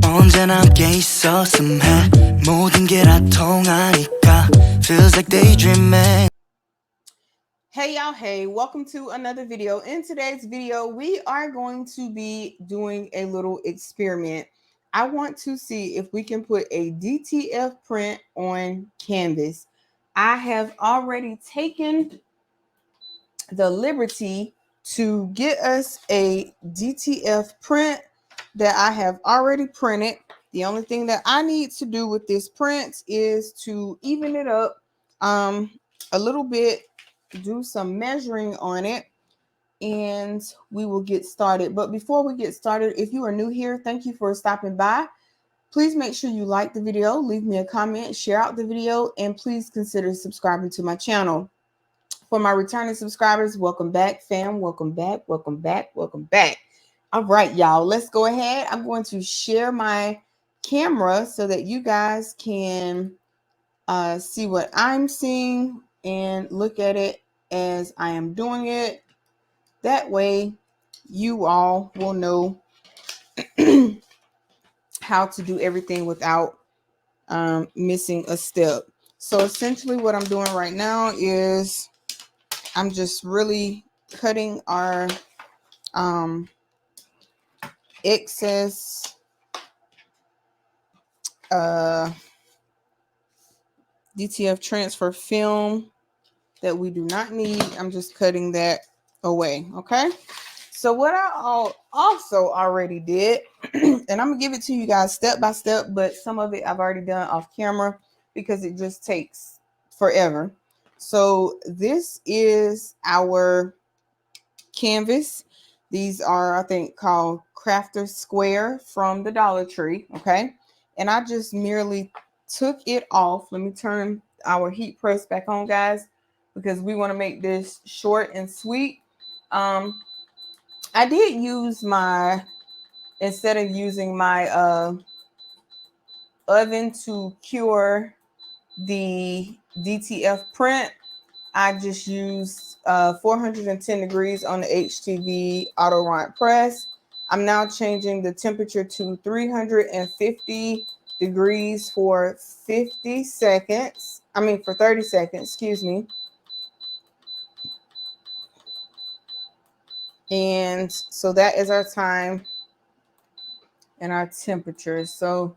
언제나 함께 있었음 해 모든 게 다 통하니까 feels like daydreaming. Hey y'all, hey, welcome to another video. In today's video, we are going to be doing a little experiment. I want to see if we can put a DTF print on canvas. I have already taken the liberty to get us a DTF print that I have already printed. The only thing that I need to do with this print is to even it up a little bit, do some measuring on it, and we will get started. But before we get started, if you are new here, thank you for stopping by. Please make sure you like the video, leave me a comment, share out the video, and please consider subscribing to my channel. For my returning subscribers, welcome back, fam. Welcome back, welcome back, welcome back. All right, y'all, let's go ahead. I'm going to share my camera so that you guys can see what I'm seeing and look at it as I am doing it. That way, you all will know how to do everything without missing a step. So essentially what I'm doing right now is I'm just really cutting our excess DTF transfer film that we do not need. I'm just cutting that away. Okay. So what I also already did, and I'm gonna give it to you guys step by step, but some of it I've already done off camera because it just takes forever. So this is our canvas. These are, I think, called Crafter Square from the Dollar Tree. Okay. And I just merely took it off. Let me turn our heat press back on, guys, because we want to make this short and sweet. I did use instead of using my oven to cure the DTF print, I just used 410 degrees on the HTV auto rod press. I'm now changing the temperature to 350 degrees for 50 seconds. For 30 seconds, excuse me. And so that is our time and our temperature. So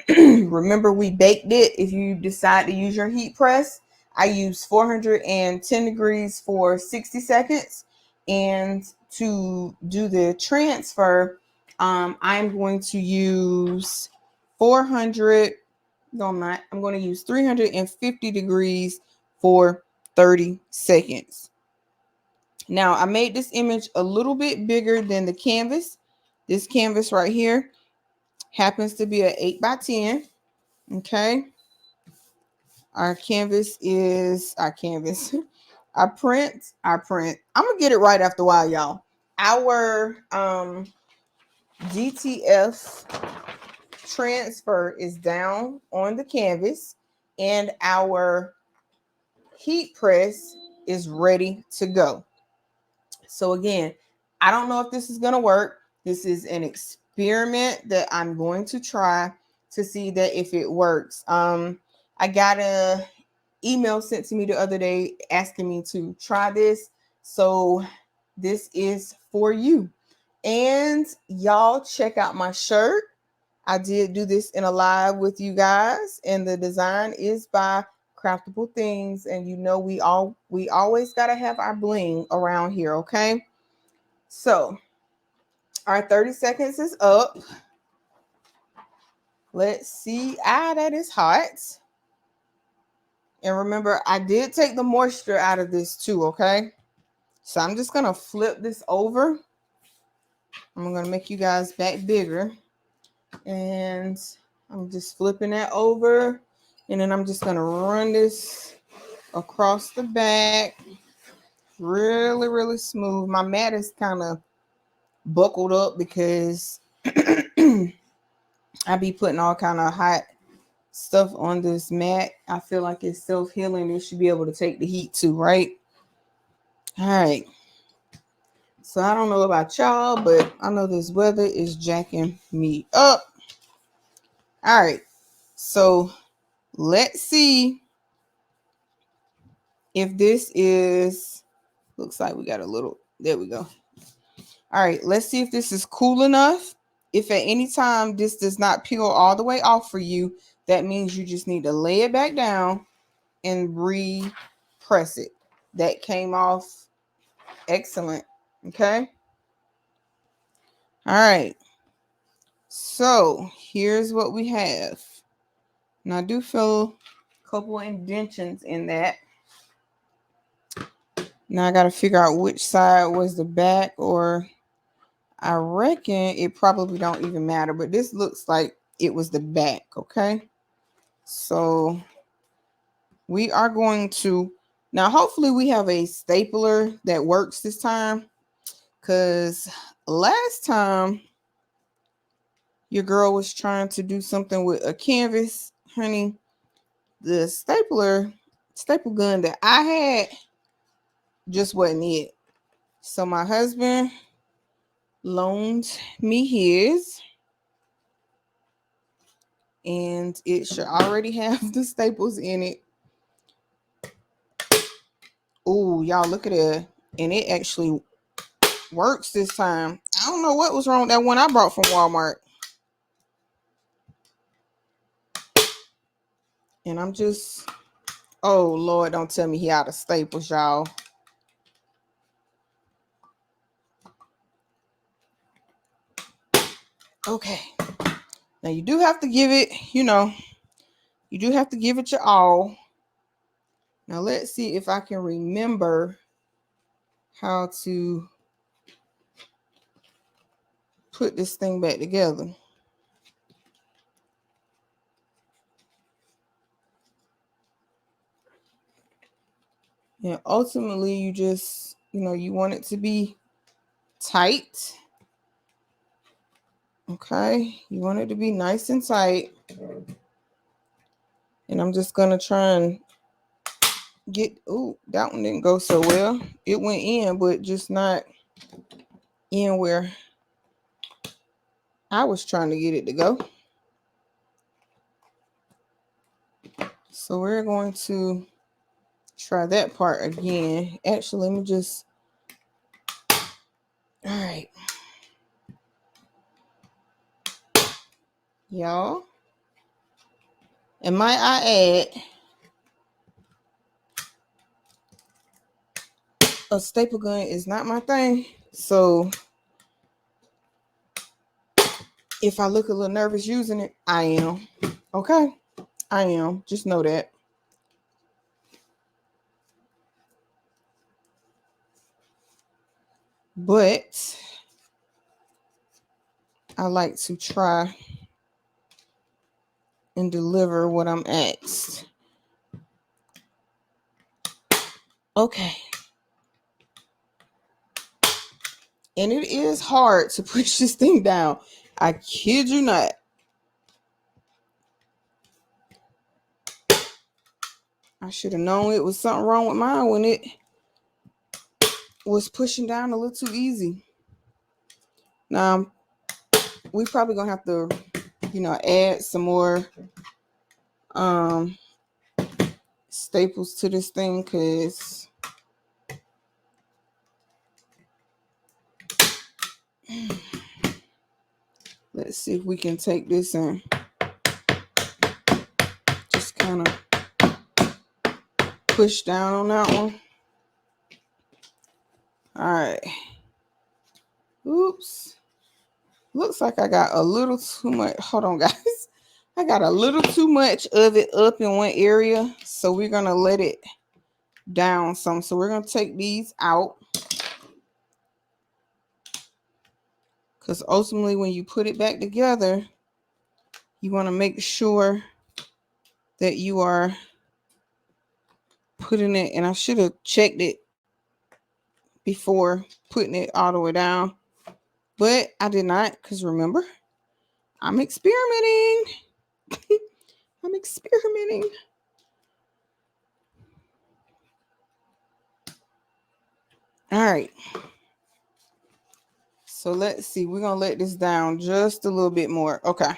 remember, we baked it. If you decide to use your heat press, I use 410 degrees for 60 seconds. And to do the transfer, I'm going to use 400. No, I'm not. I'm going to use 350 degrees for 30 seconds. Now, I made this image a little bit bigger than the canvas. This canvas right here happens to be an 8x10. Okay. Our canvas is our canvas. Our print. I'm gonna get it right after a while, y'all. Our DTF transfer is down on the canvas, and our heat press is ready to go. So again, I don't know if this is gonna work. This is an experiment that I'm going to try to see that if it works. I got a email sent to me the other day asking me to try this. So this is for you. And y'all check out my shirt. I did do this in a live with you guys, and the design is by Craftable Things. And you know we always gotta have our bling around here, okay? So our 30 seconds is up. Let's see. That is hot. And remember, I did take the moisture out of this too, okay? So I'm just going to flip this over. I'm going to make you guys back bigger. And I'm just flipping that over. And then I'm just going to run this across the back. Really, really smooth. My mat is kind of buckled up because I be putting all kind of hot stuff on this mat. I feel like it's self-healing. It should be able to take the heat too, right? All right. So I don't know about y'all, but I know this weather is jacking me up. All right. So let's see if this is, looks like we got a little, there we go. All right, let's see if this is cool enough. If at any time this does not peel all the way off for you, that means you just need to lay it back down and re-press it. That came off excellent. Okay. All right. So here's what we have. Now I do feel a couple indentions in that. Now I got to figure out which side was the back, or I reckon it probably don't even matter, but this looks like it was the back. Okay. So we are going to, now hopefully we have a stapler that works this time, because last time your girl was trying to do something with a canvas, honey, the staple gun that I had just wasn't it. So my husband loaned me his, and it should already have the staples in it. Oh, y'all look at it. And it actually works this time. I don't know what was wrong with that one I brought from Walmart. And I'm just, oh Lord, don't tell me he out of staples, y'all. Okay. Now you do have to give it, you do have to give it your all. Now let's see if I can remember how to put this thing back together. And ultimately you just, you want it to be tight. Okay. You want it to be nice and tight. And I'm just going to try and get, oh, that one didn't go so well. It went in, but just not in where I was trying to get it to go. So we're going to try that part again. Actually, let me just, all right. Y'all, and might I add, a staple gun is not my thing. So if I look a little nervous using it, I am. Okay? I am. Just know that. But I like to try and deliver what I'm asked. Okay. And it is hard to push this thing down. I kid you not. I should have known it was something wrong with mine when it was pushing down a little too easy. Now, we probably gonna have to, add some more staples to this thing, because let's see if we can take this and just kind of push down on that one. All right. Oops. Looks like I got a little too much. Hold on, guys. I got a little too much of it up in one area. So we're going to let it down some. So we're going to take these out. Because ultimately, when you put it back together, you want to make sure that you are putting it. And I should have checked it before putting it all the way down. But I did not, because remember, I'm experimenting. I'm experimenting. All right. So let's see. We're going to let this down just a little bit more. Okay.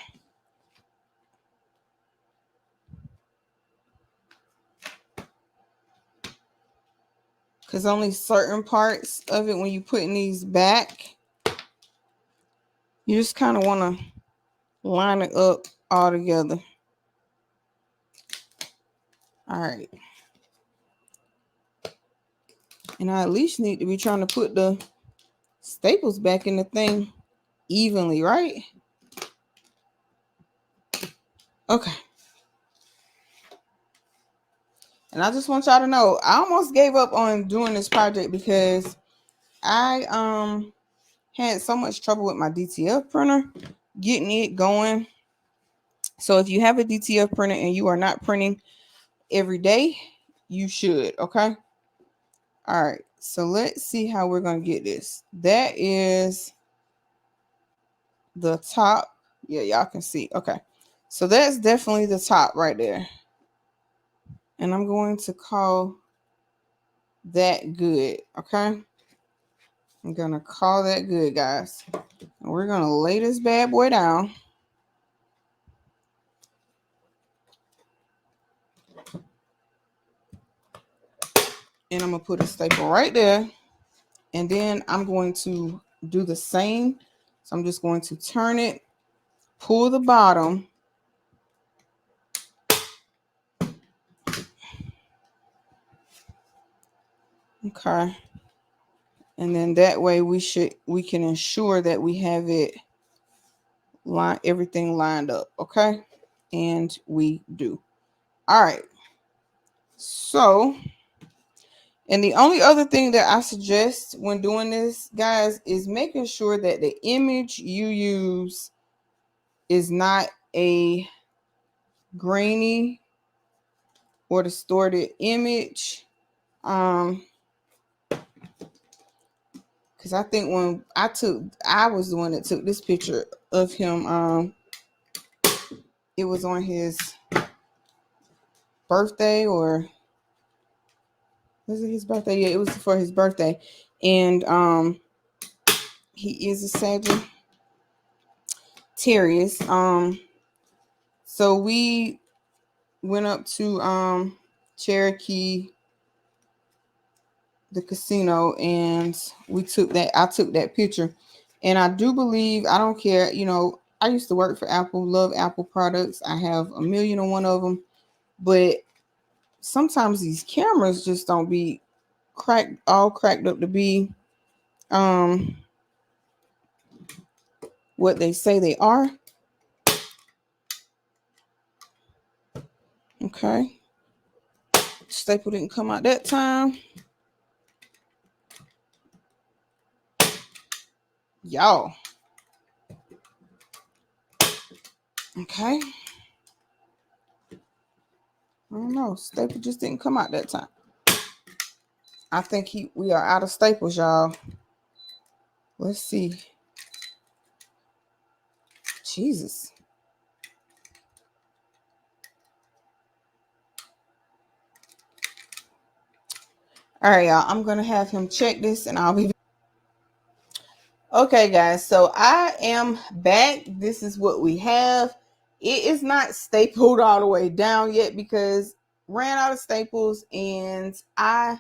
Because only certain parts of it, when you're putting these back, you just kind of want to line it up all together. All right. And I at least need to be trying to put the staples back in the thing evenly, right? Okay. And I just want y'all to know, I almost gave up on doing this project because I had so much trouble with my DTF printer getting it going. So if you have a DTF printer and you are not printing every day, you should. Okay. All right. So let's see how we're going to get this. That is the top. Yeah, y'all can see. Okay. So that's definitely the top right there. And I'm going to call that good. Okay. I'm going to call that good, guys. And we're going to lay this bad boy down. And I'm going to put a staple right there. And then I'm going to do the same. So I'm just going to turn it, pull the bottom. Okay. And then that way we can ensure that we have it everything lined up. Okay. And we do. All right. So, and the only other thing that I suggest when doing this, guys, is making sure that the image you use is not a grainy or distorted image. Because I think when I was the one that took this picture of him. It was on his birthday, or was it his birthday? Yeah, it was for his birthday. And he is a Sagittarius. So we went up to Cherokee, the casino, and I took that picture. And I do believe, I don't care, I used to work for Apple, love Apple products. I have 1,000,001 of them, but sometimes these cameras just don't be cracked up to be what they say they are. Okay. Staple didn't come out that time. Y'all. Okay. I don't know. Staple just didn't come out that time. I think we are out of staples, y'all. Let's see. Jesus. All right, y'all. I'm going to have him check this and I'll be. Okay, guys. So I am back. This is what we have. It is not stapled all the way down yet because ran out of staples and I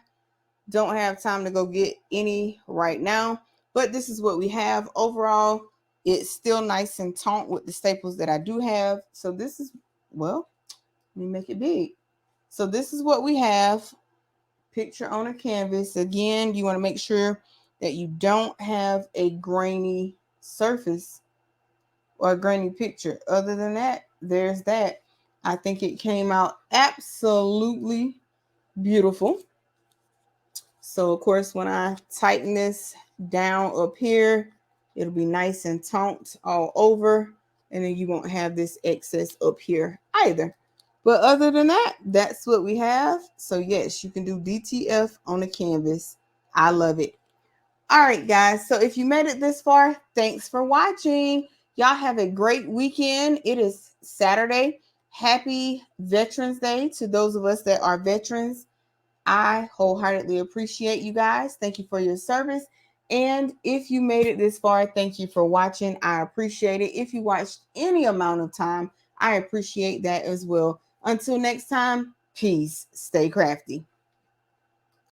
don't have time to go get any right now. But this is what we have. Overall, it's still nice and taut with the staples that I do have. So this is, well, let me make it big. So this is what we have. Picture on a canvas. Again, you want to make sure that you don't have a grainy surface or a grainy picture. Other than that, there's that. I think it came out absolutely beautiful. So of course, when I tighten this down up here, it'll be nice and taut all over. And then you won't have this excess up here either. But other than that, that's what we have. So yes, you can do DTF on the canvas. I love it. All right, guys. So if you made it this far, thanks for watching. Y'all have a great weekend. It is Saturday. Happy Veterans Day to those of us that are veterans. I wholeheartedly appreciate you guys. Thank you for your service. And if you made it this far, thank you for watching. I appreciate it. If you watched any amount of time, I appreciate that as well. Until next time, peace. Stay crafty.